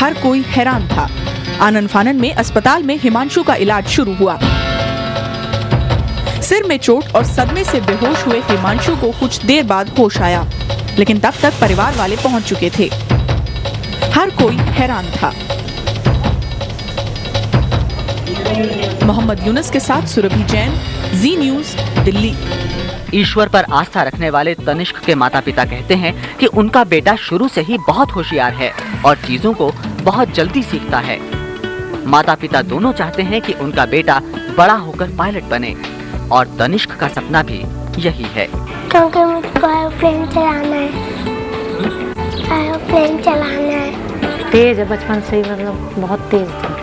हर कोई हैरान था। आनन फानन में अस्पताल में हिमांशु का इलाज शुरू हुआ। सिर में चोट और सदमे से बेहोश हुए हिमांशु को कुछ देर बाद होश आया, लेकिन तब तक परिवार वाले पहुंच चुके थे। हर कोई हैरान था। मोहम्मद यूनुस के साथ सुरभि जैन, जी न्यूज़, दिल्ली। ईश्वर पर आस्था रखने वाले तनिष्क के माता पिता कहते हैं कि उनका बेटा शुरू से ही बहुत होशियार है और चीजों को बहुत जल्दी सीखता है। माता पिता दोनों चाहते हैं कि उनका बेटा बड़ा होकर पायलट बने और तनिष्क का सपना भी यही है। क्योंकि मुझको एरोप्लेन चलाना है, एरोप्लेन चलाना है। तेज है बचपन से ही, मतलब बहुत तेज था।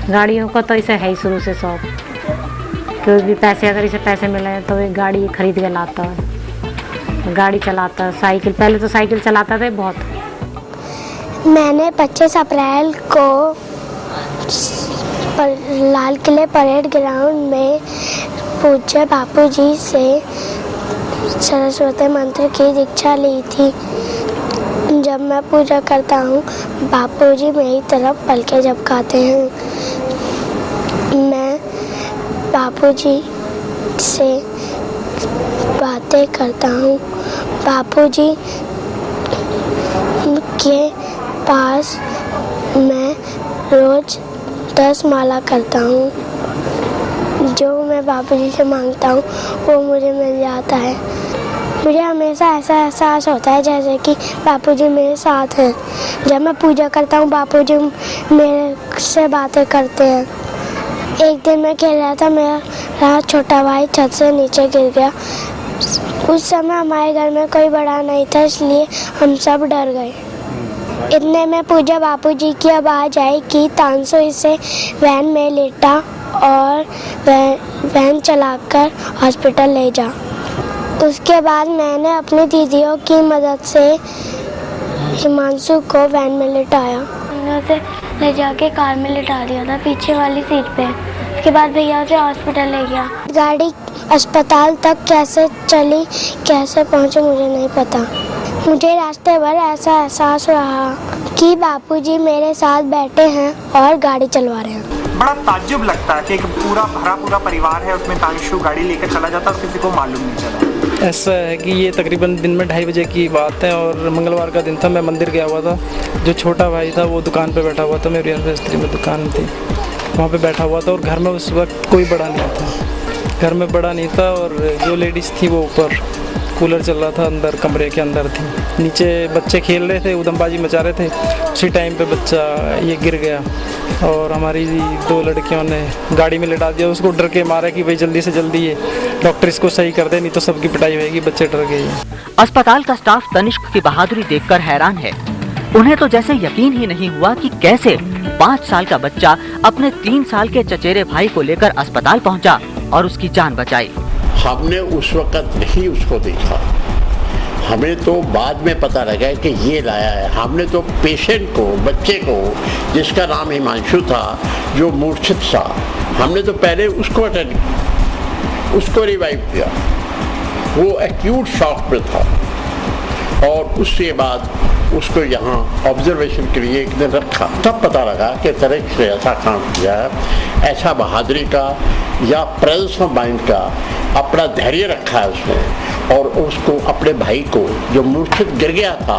गाड़ियों का तो इसे है ही शुरू से शौक। कोई भी पैसे, अगर इसे पैसे मिले तो एक गाड़ी खरीद के लाता है, गाड़ी चलाता है। साइकिल, पहले तो साइकिल चलाता था बहुत। मैंने 25 अप्रैल को लाल किले परेड ग्राउंड में पूज्य बापूजी से सरस्वती मंत्र की दीक्षा ली थी। जब मैं पूजा करता हूँ, बापूजी मेरी तरफ पलके झपकाते हैं। मैं बापूजी से बातें करता हूँ। बापूजी के पास मैं रोज 10 माला करता हूँ। जो मैं बापूजी से मांगता हूँ वो मुझे मिल जाता है। मुझे हमेशा ऐसा एहसास होता है जैसे कि बापूजी मेरे साथ हैं। जब मैं पूजा करता हूँ, बापूजी मेरे से बातें करते हैं। एक दिन मैं खेल रहा था, मेरा छोटा भाई छत से नीचे गिर गया। उस समय हमारे घर में कोई बड़ा नहीं था, इसलिए हम सब डर गए। इतने में पूजा बापूजी की आवाज़ आई कि तानसो इसे वैन में लेटा और वैन चलाकर हॉस्पिटल ले जा। उसके बाद मैंने अपनी दीदियों की मदद से हिमांशु को वैन में लिटाया। मैंने उसे ले जाके कार में लिटा दिया था, पीछे वाली सीट पे। उसके बाद भैया उसे हॉस्पिटल ले गया। गाड़ी अस्पताल तक कैसे चली, कैसे पहुंचे, मुझे नहीं पता। मुझे रास्ते भर ऐसा एहसास रहा कि बापूजी मेरे साथ बैठे हैं और गाड़ी चलवा रहे हैं। बड़ा ताज्जुब लगता है कि एक पूरा परिवार है, उसमें तांशु गाड़ी लेकर चला जाता और किसी को मालूम नहीं चला। ऐसा है कि ये तकरीबन दिन में 2:30 बजे की बात है और मंगलवार का दिन था। मैं मंदिर गया हुआ था। जो छोटा भाई था वो दुकान पे बैठा हुआ था। मेरी एनिवर्सरी में दुकान थी, वहाँ पे बैठा हुआ था और घर में उस वक्त कोई बड़ा नहीं था। घर में बड़ा नहीं था और जो लेडीज़ थी वो ऊपर कूलर चल रहा था, अंदर कमरे के अंदर थी। नीचे बच्चे खेल रहे थे, उदमबाजी मचा रहे थे। उसी टाइम पे बच्चा ये गिर गया और हमारी 2 लड़कियों ने गाड़ी में लिटा दिया। उसको डर के मारा कि भाई जल्दी से जल्दी ये डॉक्टर इसको सही कर दे, नहीं तो सबकी पिटाई होगी। बच्चे डर गए। अस्पताल का स्टाफ तनिष्क की बहादुरी देखकर हैरान है। उन्हें तो जैसे यकीन ही नहीं हुआ कि कैसे 5 साल का बच्चा अपने 3 साल के चचेरे भाई को लेकर अस्पताल पहुंचा और उसकी जान बचाई। हमने उस वक्त नहीं उसको देखा, हमें तो बाद में पता लगा कि ये लाया है। हमने तो पेशेंट को, बच्चे को, जिसका नाम हिमांशु था, जो मूर्छित था, हमने तो पहले उसको अटेंड, उसको रिवाइव किया। वो एक्यूट शॉक में था और उसके बाद उसको यहाँ ऑब्जर्वेशन के लिए एक दिन रखा। तब पता लगा कि तनिष्क से ऐसा काम किया है, ऐसा बहादुरी का या प्रेजेंस ऑफ माइंड का अपना धैर्य रखा है उसने और उसको अपने भाई को जो मूर्छित गिर गया था,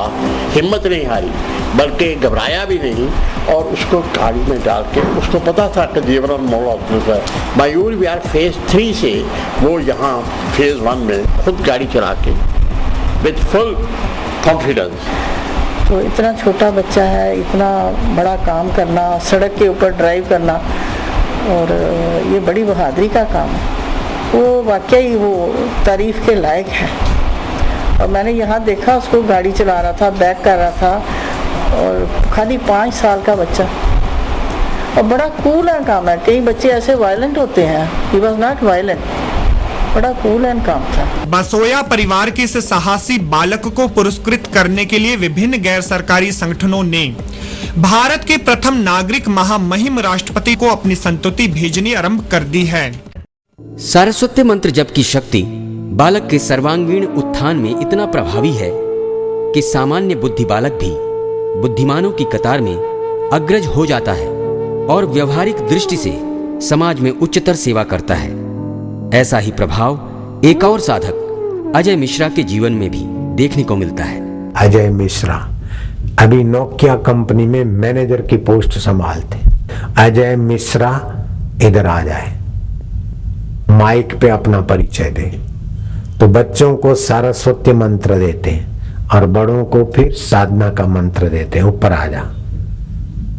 हिम्मत नहीं हारी, बल्कि घबराया भी नहीं और उसको गाड़ी में डाल के, उसको पता था कि जीवन मोड़ है। मयूर विहार फेज 3 से वो यहाँ फेज 1 में खुद गाड़ी चला के विद फुल कॉन्फिडेंस। तो इतना छोटा बच्चा है, इतना बड़ा काम करना, सड़क के ऊपर ड्राइव करना, और ये बड़ी बहादुरी का काम है। वो वाकई वो तारीफ़ के लायक है। और मैंने यहाँ देखा, उसको गाड़ी चला रहा था, बैक कर रहा था, और खाली 5 साल का बच्चा, और बड़ा कूल एंड काम है। कई बच्चे ऐसे वायलेंट होते हैं, ही वॉज नॉट वायलेंट, बड़ा कूल एंड काम था। बसोया परिवार के इस साहसी बालक को पुरस्कृत करने के लिए विभिन्न गैर सरकारी संगठनों ने भारत के प्रथम नागरिक महामहिम राष्ट्रपति को अपनी संतुति भेजनी आरंभ कर दी है। सरस्वती मंत्र जप की शक्ति बालक के सर्वांगीण उत्थान में इतना प्रभावी है कि सामान्य बुद्धि बालक भी बुद्धिमानों की कतार में अग्रज हो जाता है और व्यवहारिक दृष्टि से समाज में उच्चतर सेवा करता है। ऐसा ही प्रभाव एक और साधक अजय मिश्रा के जीवन में भी देखने को मिलता है। अजय मिश्रा अभी नोकिया कंपनी में मैनेजर की पोस्ट संभालते। अजय मिश्रा इधर आ जाए, माइक पे अपना परिचय दे तो बच्चों को सारस्वत मंत्र देते हैं और बड़ों को फिर साधना का मंत्र देते हैं। ऊपर आ जा,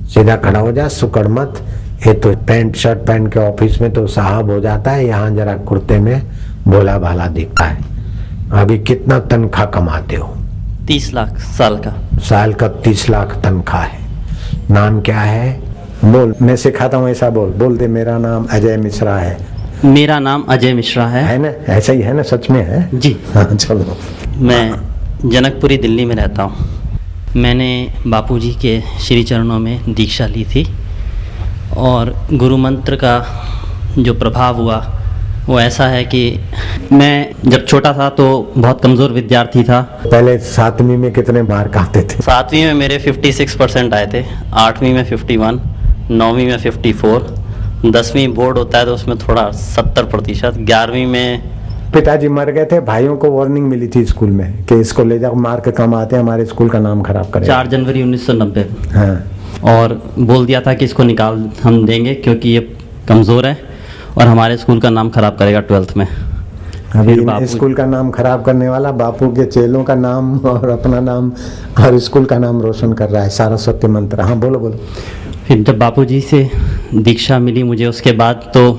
सीधा खड़ा हो जा, सुकड़ मत। ये तो पैंट शर्ट पहन के ऑफिस में तो साहब हो जाता है, यहाँ जरा कुर्ते में भोला भाला दिखता है। अभी कितना तनख्वाह कमाते हो? 30 लाख साल का। साल का 30 लाख तनख्वाह है। नाम क्या है? बोल, मैं सिखाता हूँ, ऐसा बोल। बोल दे, मेरा नाम अजय मिश्रा है। मेरा नाम अजय मिश्रा है ना? ऐसा ही है ना? सच में है जी। हाँ, चलो। मैं जनकपुरी दिल्ली में रहता हूँ। मैंने बापूजी के श्री चरणों में दीक्षा ली थी और गुरु मंत्र का जो प्रभाव हुआ वो ऐसा है कि मैं जब छोटा था तो बहुत कमज़ोर विद्यार्थी था। पहले 7वीं में कितने मार्क आते थे? 7वीं में मेरे 56% आए थे, 8वीं में 51, 9वीं में 54, 10वीं बोर्ड होता है तो उसमें थोड़ा 70%, 11वीं में पिताजी मर गए थे, भाइयों को वार्निंग मिली थी स्कूल में कि इसको ले जाओ, मार्क कम आते हैं, हमारे स्कूल का नाम खराब करेगा। 4 जनवरी 1990। हाँ। और बोल दिया था कि इसको निकाल हम देंगे क्योंकि ये कमज़ोर है और हमारे स्कूल का नाम खराब करेगा 12th में। अभी स्कूल का नाम खराब करने वाला बापू के चेलों का नाम और अपना नाम और स्कूल का नाम रोशन कर रहा है। सारस्वत मंत्र। हाँ, बोलो बोलो। फिर जब बापूजी से दीक्षा मिली मुझे, उसके बाद तो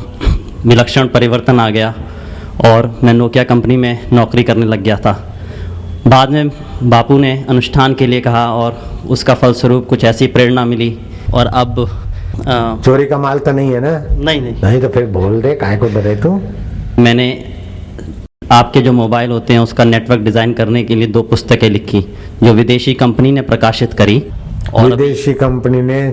विलक्षण परिवर्तन आ गया और मैं नोकिया कंपनी में नौकरी करने लग गया था। बाद में बापू ने अनुष्ठान के लिए कहा और उसका फलस्वरूप कुछ ऐसी प्रेरणा मिली और अब चोरी का माल तो नहीं है ना? नहीं तो फिर बोल दे, काहे को डरे तू? मैंने आपके जो मोबाइल होते हैं उसका नेटवर्क डिज़ाइन करने के लिए 2 पुस्तकें लिखी जो विदेशी कंपनी ने प्रकाशित करी। और विदेशी कंपनी ने